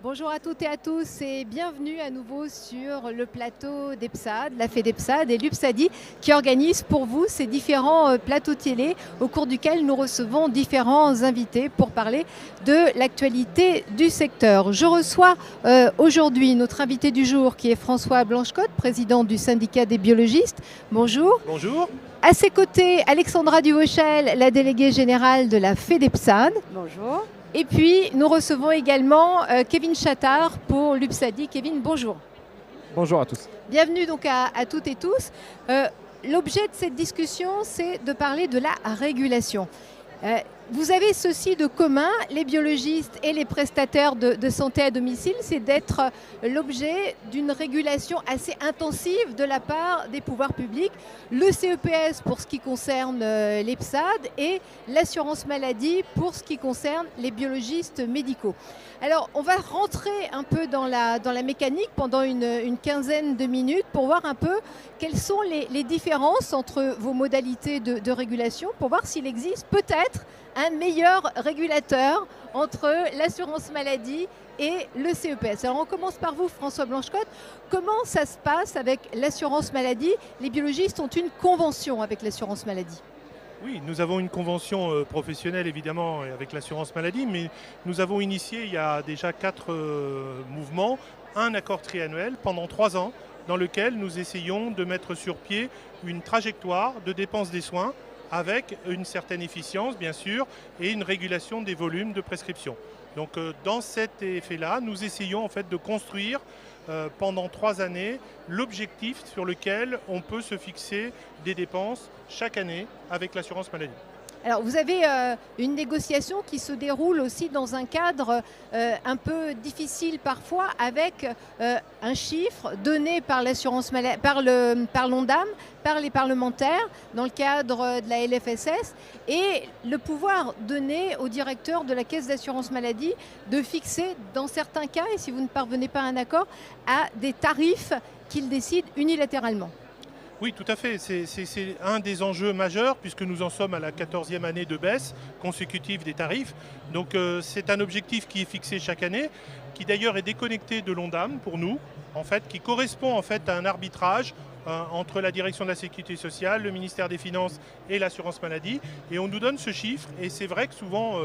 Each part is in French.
Bonjour à toutes et à tous et bienvenue à nouveau sur le plateau d'EPSAD, la FEDEPSAD et l'UPSADI qui organise pour vous ces différents plateaux télé au cours duquel nous recevons différents invités pour parler de l'actualité du secteur. Je reçois aujourd'hui notre invité du jour qui est François Blanchecotte, président du syndicat des biologistes. Bonjour. Bonjour. À ses côtés, Alexandra Duvauchel, la déléguée générale de la FEDEPSAD. Bonjour. Et puis, nous recevons également Kevin Chattard pour l'UPSADI. Kevin, bonjour. Bonjour à tous. Bienvenue donc à toutes et tous. L'objet de cette discussion, c'est de parler de la régulation. Vous avez ceci de commun, les biologistes et les prestataires de santé à domicile, c'est d'être l'objet d'une régulation assez intensive de la part des pouvoirs publics. Le CEPS pour ce qui concerne l'EPSAD et l'assurance maladie pour ce qui concerne les biologistes médicaux. Alors, on va rentrer un peu dans la mécanique pendant une quinzaine de minutes pour voir un peu quelles sont les différences entre vos modalités de régulation, pour voir s'il existe peut-être un meilleur régulateur entre l'assurance maladie et le CEPS. Alors on commence par vous, François Blanchecotte. Comment ça se passe avec l'assurance maladie? Les biologistes ont une convention avec l'assurance maladie. Oui, nous avons une convention professionnelle évidemment avec l'assurance maladie, mais nous avons initié il y a déjà 4 mouvements, un accord triannuel pendant 3 ans dans lequel nous essayons de mettre sur pied une trajectoire de dépenses des soins avec une certaine efficience bien sûr et une régulation des volumes de prescription. Donc dans cet effet-là, nous essayons en fait de construire pendant 3 années l'objectif sur lequel on peut se fixer des dépenses chaque année avec l'assurance maladie. Alors vous avez une négociation qui se déroule aussi dans un cadre un peu difficile parfois avec un chiffre donné par l'assurance maladie, par l'ONDAM, par les parlementaires dans le cadre de la LFSS et le pouvoir donné au directeur de la caisse d'assurance maladie de fixer dans certains cas, et si vous ne parvenez pas à un accord, à des tarifs qu'il décide unilatéralement. Oui, tout à fait. C'est un des enjeux majeurs puisque nous en sommes à la 14e année de baisse consécutive des tarifs. Donc c'est un objectif qui est fixé chaque année, qui d'ailleurs est déconnecté de l'ONDAM pour nous, en fait, qui correspond en fait à un arbitrage entre la direction de la sécurité sociale, le ministère des Finances et l'assurance maladie. Et on nous donne ce chiffre et c'est vrai que souvent,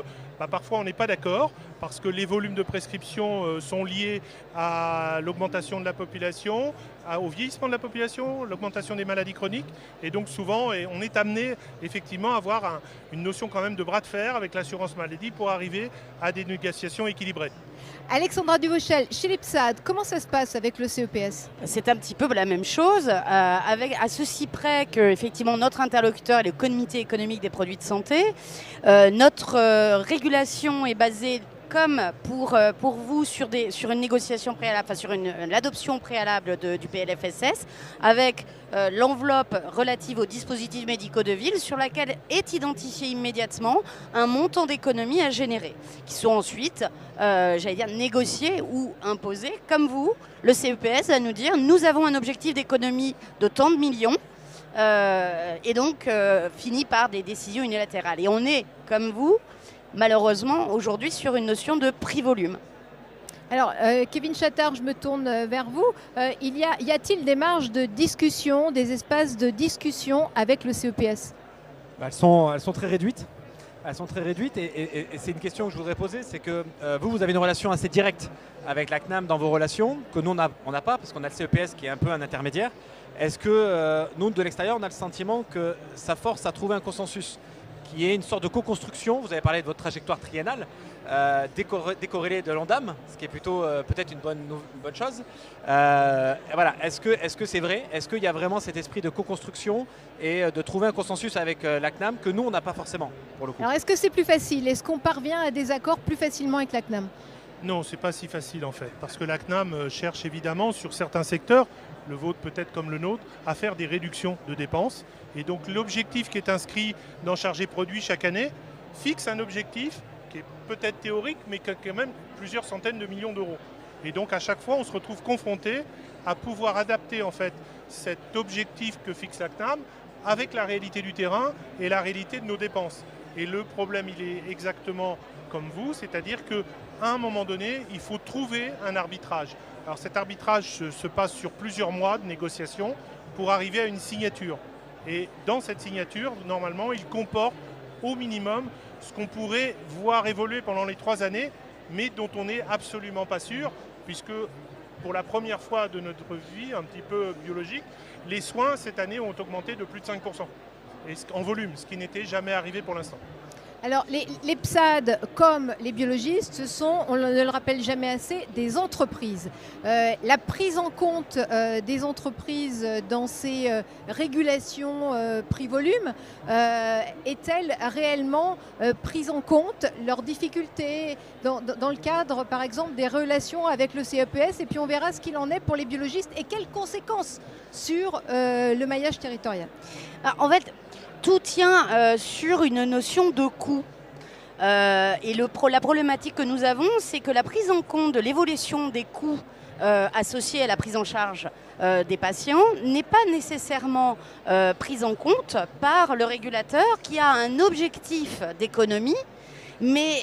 parfois on n'est pas d'accord parce que les volumes de prescription sont liés à l'augmentation de la population, au vieillissement de la population, l'augmentation des maladies chroniques. Et donc souvent, on est amené effectivement à avoir une notion quand même de bras de fer avec l'assurance maladie pour arriver à des négociations équilibrées. Alexandra Duvauchel, chez l'EPSAD, comment ça se passe avec le CEPS? C'est un petit peu la même chose, à ceci près que effectivement notre interlocuteur est le Comité économique des produits de santé. Notre régulation est basée comme pour vous sur une négociation préalable, enfin sur l'adoption préalable du PLFSS, avec l'enveloppe relative aux dispositifs médicaux de ville sur laquelle est identifié immédiatement un montant d'économie à générer, qui sont ensuite, j'allais dire, négociés ou imposés. Comme vous, le CEPS va nous dire, nous avons un objectif d'économie de tant de millions, et donc finit par des décisions unilatérales. Et on est, comme vous, malheureusement, aujourd'hui, sur une notion de prix-volume. Alors, Kevin Chattard, je me tourne vers vous. Y a-t-il des marges de discussion, des espaces de discussion avec le CEPS? Elles sont très réduites. Elles sont très réduites et c'est une question que je voudrais poser, c'est que vous avez une relation assez directe avec la CNAM dans vos relations, que nous, on n'a pas, parce qu'on a le CEPS qui est un peu un intermédiaire. Est-ce que nous, de l'extérieur, on a le sentiment que ça force à trouver un consensus qui est une sorte de co-construction? Vous avez parlé de votre trajectoire triennale, décorrélée de l'ONDAM, ce qui est plutôt peut-être une bonne chose. Voilà. Est-ce que c'est vrai? Est-ce qu'il y a vraiment cet esprit de co-construction et de trouver un consensus avec la CNAM que nous, on n'a pas forcément, pour le coup? Alors, est-ce que c'est plus facile? Est-ce qu'on parvient à des accords plus facilement avec la CNAM? Non, c'est pas si facile en fait, parce que la CNAM cherche évidemment sur certains secteurs, le vôtre peut-être comme le nôtre, à faire des réductions de dépenses. Et donc l'objectif qui est inscrit dans Chargé Produit chaque année fixe un objectif qui est peut-être théorique, mais qui a quand même plusieurs centaines de millions d'euros. Et donc à chaque fois, on se retrouve confronté à pouvoir adapter en fait cet objectif que fixe la CNAM avec la réalité du terrain et la réalité de nos dépenses. Et le problème, il est exactement comme vous, c'est-à-dire qu'à un moment donné, il faut trouver un arbitrage. Alors cet arbitrage se passe sur plusieurs mois de négociation pour arriver à une signature. Et dans cette signature, normalement, il comporte au minimum ce qu'on pourrait voir évoluer pendant les 3 années, mais dont on n'est absolument pas sûr, puisque pour la première fois de notre vie, un petit peu biologique, les soins cette année ont augmenté de plus de 5%, en volume, ce qui n'était jamais arrivé pour l'instant. Alors, les PSAD, comme les biologistes, ce sont, on ne le rappelle jamais assez, des entreprises. La prise en compte des entreprises dans ces régulations prix-volume, est-elle réellement prise en compte, leurs difficultés dans le cadre, par exemple, des relations avec le CEPS, et puis on verra ce qu'il en est pour les biologistes et quelles conséquences sur le maillage territorial. Alors, en fait, tout tient sur une notion de coût. Et la problématique que nous avons, c'est que la prise en compte de l'évolution des coûts associés à la prise en charge des patients n'est pas nécessairement prise en compte par le régulateur qui a un objectif d'économie, mais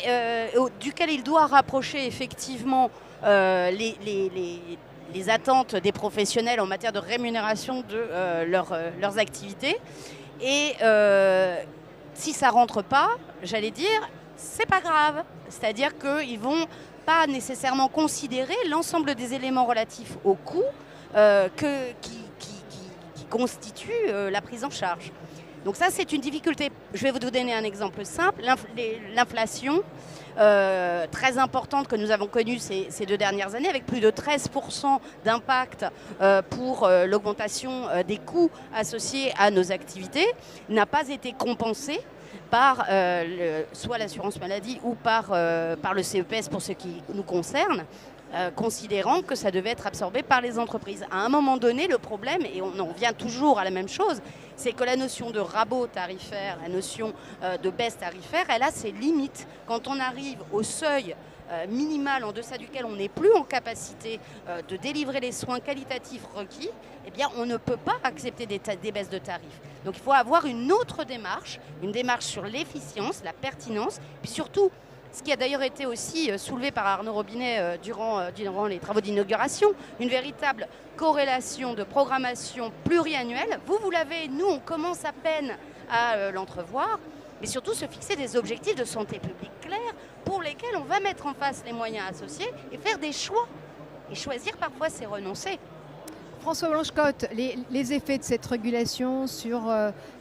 duquel il doit rapprocher effectivement les attentes des professionnels en matière de rémunération de leurs activités. Et si ça rentre pas, j'allais dire, c'est pas grave. C'est-à-dire qu'ils vont pas nécessairement considérer l'ensemble des éléments relatifs au coût qui constituent la prise en charge. Donc ça, c'est une difficulté. Je vais vous donner un exemple simple. L'inflation très importante que nous avons connue ces 2 dernières années, avec plus de 13% d'impact pour l'augmentation des coûts associés à nos activités, n'a pas été compensée par soit l'assurance maladie ou par le CEPS pour ce qui nous concerne, considérant que ça devait être absorbé par les entreprises. À un moment donné, le problème, et on en revient toujours à la même chose, c'est que la notion de rabot tarifaire, la notion de baisse tarifaire, elle a ses limites. Quand on arrive au seuil minimal en deçà duquel on n'est plus en capacité de délivrer les soins qualitatifs requis, eh bien on ne peut pas accepter des baisses de tarifs. Donc il faut avoir une autre démarche, une démarche sur l'efficience, la pertinence, puis surtout, ce qui a d'ailleurs été aussi soulevé par Arnaud Robinet durant les travaux d'inauguration, une véritable corrélation de programmation pluriannuelle. Vous l'avez, nous on commence à peine à l'entrevoir, mais surtout se fixer des objectifs de santé publique clairs pour lesquels on va mettre en face les moyens associés et faire des choix. Et choisir parfois c'est renoncer. François Blanchecotte, les effets de cette régulation sur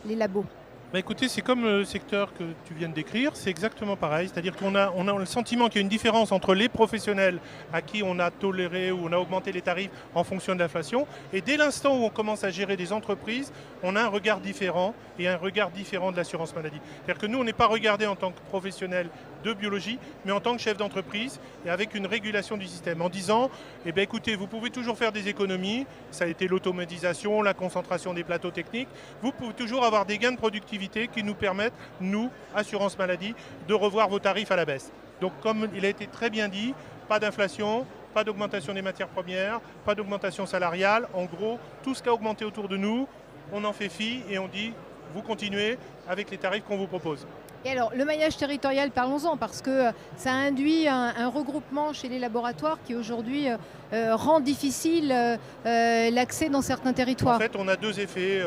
les labos. Bah écoutez, c'est comme le secteur que tu viens de décrire, c'est exactement pareil. C'est-à-dire qu'on a le sentiment qu'il y a une différence entre les professionnels à qui on a toléré ou on a augmenté les tarifs en fonction de l'inflation. Et dès l'instant où on commence à gérer des entreprises, on a un regard différent et un regard différent de l'assurance maladie. C'est-à-dire que nous, on n'est pas regardé en tant que professionnel de biologie, mais en tant que chef d'entreprise et avec une régulation du système en disant, eh bien, écoutez, vous pouvez toujours faire des économies, ça a été l'automatisation, la concentration des plateaux techniques, vous pouvez toujours avoir des gains de productivité qui nous permettent, nous, assurance maladie, de revoir vos tarifs à la baisse. Donc comme il a été très bien dit, pas d'inflation, pas d'augmentation des matières premières, pas d'augmentation salariale, en gros, tout ce qui a augmenté autour de nous, on en fait fi et on dit, vous continuez avec les tarifs qu'on vous propose. Et alors, le maillage territorial, parlons-en, parce que ça induit un regroupement chez les laboratoires qui aujourd'hui rend difficile l'accès dans certains territoires. En fait, on a 2 effets.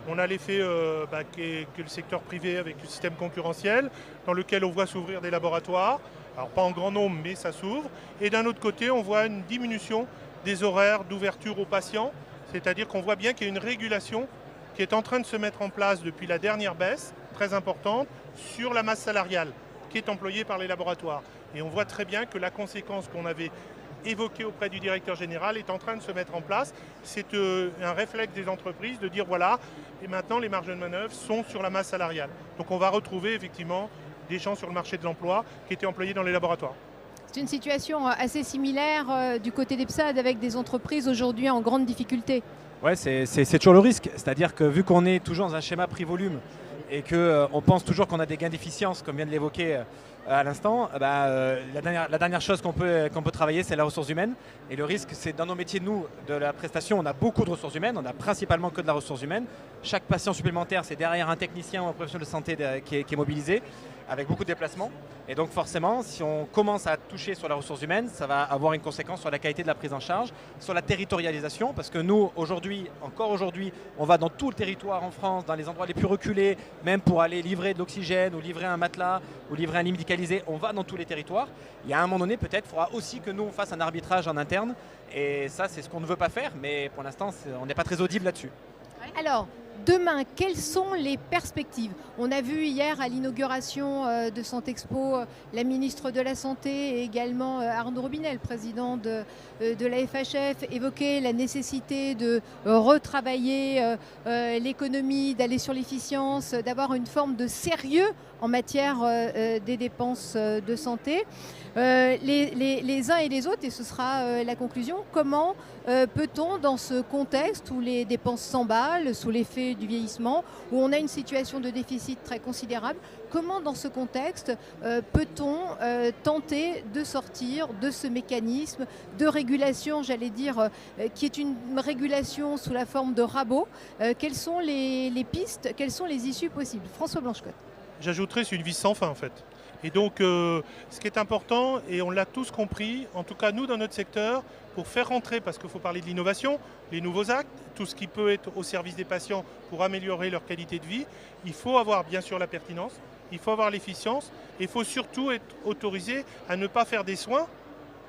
On a l'effet que le secteur privé avec le système concurrentiel, dans lequel on voit s'ouvrir des laboratoires. Alors pas en grand nombre, mais ça s'ouvre. Et d'un autre côté, on voit une diminution des horaires d'ouverture aux patients. C'est-à-dire qu'on voit bien qu'il y a une régulation qui est en train de se mettre en place depuis la dernière baisse, très importante, sur la masse salariale qui est employée par les laboratoires. Et on voit très bien que la conséquence qu'on avait évoquée auprès du directeur général est en train de se mettre en place. C'est un réflexe des entreprises de dire voilà, et maintenant les marges de manœuvre sont sur la masse salariale. Donc on va retrouver effectivement des gens sur le marché de l'emploi qui étaient employés dans les laboratoires. C'est une situation assez similaire du côté des PSAD avec des entreprises aujourd'hui en grande difficulté. Ouais, c'est toujours le risque. C'est-à-dire que vu qu'on est toujours dans un schéma prix-volume et qu'on pense toujours qu'on a des gains d'efficience, comme vient de l'évoquer à l'instant, la dernière chose qu'on peut travailler, c'est la ressource humaine. Et le risque, c'est dans nos métiers, nous, de la prestation, on a beaucoup de ressources humaines, on a principalement que de la ressource humaine. Chaque patient supplémentaire, c'est derrière un technicien ou un professionnel de santé qui est mobilisé, avec beaucoup de déplacements. Et donc forcément, si on commence à toucher sur la ressource humaine, ça va avoir une conséquence sur la qualité de la prise en charge, sur la territorialisation, parce que nous, encore aujourd'hui, on va dans tout le territoire en France, dans les endroits les plus reculés, même pour aller livrer de l'oxygène ou livrer un matelas ou livrer un lit médicalisé, on va dans tous les territoires. Et à un moment donné, peut-être, il faudra aussi que nous, on fasse un arbitrage en interne. Et ça, c'est ce qu'on ne veut pas faire, mais pour l'instant, on n'est pas très audible là-dessus. Alors, demain, quelles sont les perspectives? On a vu hier à l'inauguration de Santexpo la ministre de la Santé et également Arnaud Robinet, le président de la FHF, évoquer la nécessité de retravailler l'économie, d'aller sur l'efficience, d'avoir une forme de sérieux en matière des dépenses de santé. Les uns et les autres, et ce sera la conclusion, comment peut-on, dans ce contexte où les dépenses s'emballent sous l'effet du vieillissement, où on a une situation de déficit très considérable, comment dans ce contexte peut-on tenter de sortir de ce mécanisme de régulation, j'allais dire, qui est une régulation sous la forme de rabot? Quelles sont les pistes, quelles sont les issues possibles? François Blanchecotte. J'ajouterais, c'est une vie sans fin en fait. Et donc, ce qui est important, et on l'a tous compris, en tout cas nous dans notre secteur, pour faire rentrer, parce qu'il faut parler de l'innovation, les nouveaux actes, tout ce qui peut être au service des patients pour améliorer leur qualité de vie, il faut avoir bien sûr la pertinence, il faut avoir l'efficience, et il faut surtout être autorisé à ne pas faire des soins,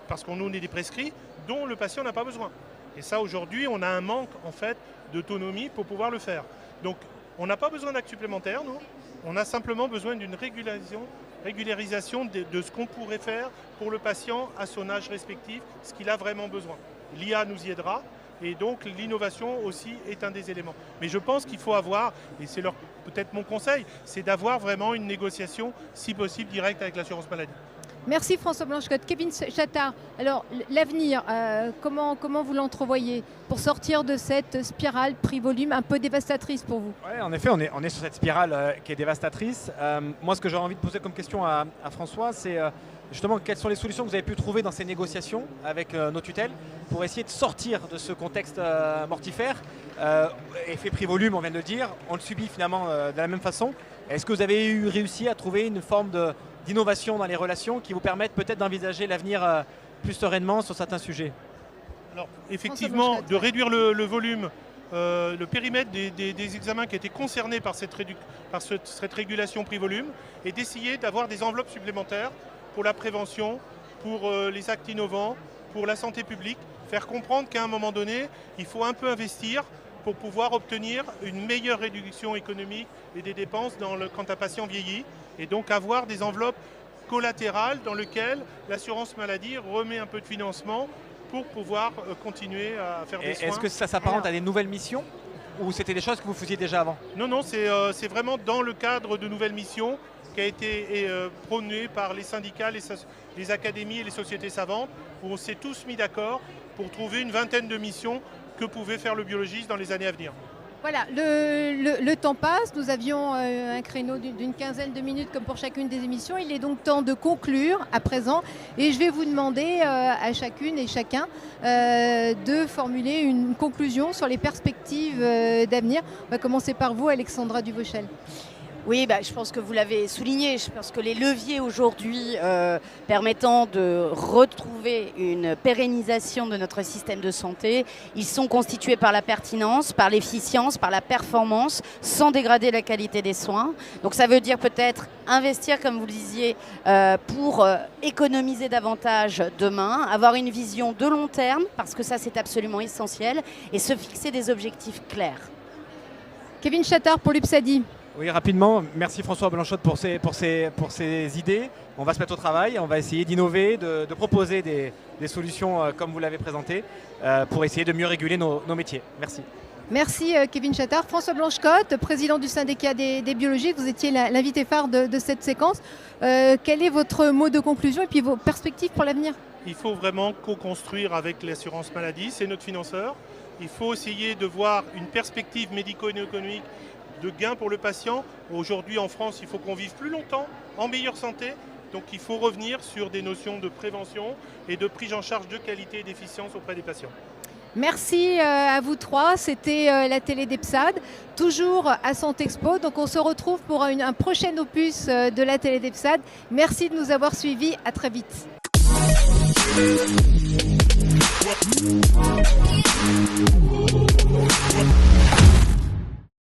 parce qu'on nous est des prescrits, dont le patient n'a pas besoin. Et ça, aujourd'hui, on a un manque en fait d'autonomie pour pouvoir le faire. Donc, on n'a pas besoin d'actes supplémentaires, nous. On a simplement besoin d'une régularisation de ce qu'on pourrait faire pour le patient à son âge respectif, ce qu'il a vraiment besoin. L'IA nous y aidera et donc l'innovation aussi est un des éléments. Mais je pense qu'il faut avoir, et c'est peut-être mon conseil, c'est d'avoir vraiment une négociation, si possible, directe avec l'assurance maladie. Merci François Blanchecotte. Kevin Chattard, alors l'avenir, comment vous l'entrevoyez pour sortir de cette spirale prix-volume un peu dévastatrice pour vous? Oui, en effet, on est sur cette spirale qui est dévastatrice. Moi, ce que j'aurais envie de poser comme question à François, c'est justement quelles sont les solutions que vous avez pu trouver dans ces négociations avec nos tutelles pour essayer de sortir de ce contexte mortifère. Effet prix-volume, on vient de le dire, on le subit finalement de la même façon. Est-ce que vous avez réussi à trouver une forme d'innovation dans les relations qui vous permettent peut-être d'envisager l'avenir plus sereinement sur certains sujets? Alors, effectivement, de réduire le volume, le périmètre des examens qui étaient concernés par cette régulation prix-volume et d'essayer d'avoir des enveloppes supplémentaires pour la prévention, pour les actes innovants, pour la santé publique, faire comprendre qu'à un moment donné, il faut un peu investir pour pouvoir obtenir une meilleure réduction économique et des dépenses quand un patient vieillit, et donc avoir des enveloppes collatérales dans lesquelles l'assurance maladie remet un peu de financement pour pouvoir continuer à faire des soins. Est-ce que ça s'apparente à des nouvelles missions ou c'était des choses que vous faisiez déjà avant? Non, c'est vraiment dans le cadre de nouvelles missions qui a été prônée par les syndicats, les académies et les sociétés savantes, où on s'est tous mis d'accord pour trouver une vingtaine de missions que pouvait faire le biologiste dans les années à venir. Voilà, le temps passe, nous avions un créneau d'une quinzaine de minutes comme pour chacune des émissions. Il est donc temps de conclure à présent et je vais vous demander à chacune et chacun de formuler une conclusion sur les perspectives d'avenir. On va commencer par vous, Alexandra Duvauchel. Oui, je pense que vous l'avez souligné. Je pense que les leviers aujourd'hui permettant de retrouver une pérennisation de notre système de santé, ils sont constitués par la pertinence, par l'efficience, par la performance, sans dégrader la qualité des soins. Donc ça veut dire peut-être investir, comme vous le disiez, pour économiser davantage demain, avoir une vision de long terme, parce que ça c'est absolument essentiel, et se fixer des objectifs clairs. Kevin Chattard pour l'UPSADI. Oui, rapidement, merci François Blanchecotte pour ces idées. On va se mettre au travail, on va essayer d'innover, de proposer des solutions comme vous l'avez présenté pour essayer de mieux réguler nos métiers. Merci. Merci Kevin Chattard. François Blanchecotte, président du syndicat des biologistes, vous étiez l'invité phare de cette séquence. Quel est votre mot de conclusion et puis vos perspectives pour l'avenir? Il faut vraiment co-construire avec l'assurance maladie, c'est notre financeur. Il faut essayer de voir une perspective médico-économique de gain pour le patient. Aujourd'hui en France, il faut qu'on vive plus longtemps, en meilleure santé, Donc il faut revenir sur des notions de prévention et de prise en charge de qualité et d'efficience auprès des patients. Merci à vous trois, c'était la télé d'EPSAD, toujours à Santexpo. Donc on se retrouve pour un prochain opus de la télé d'EPSAD. Merci de nous avoir suivis, à très vite.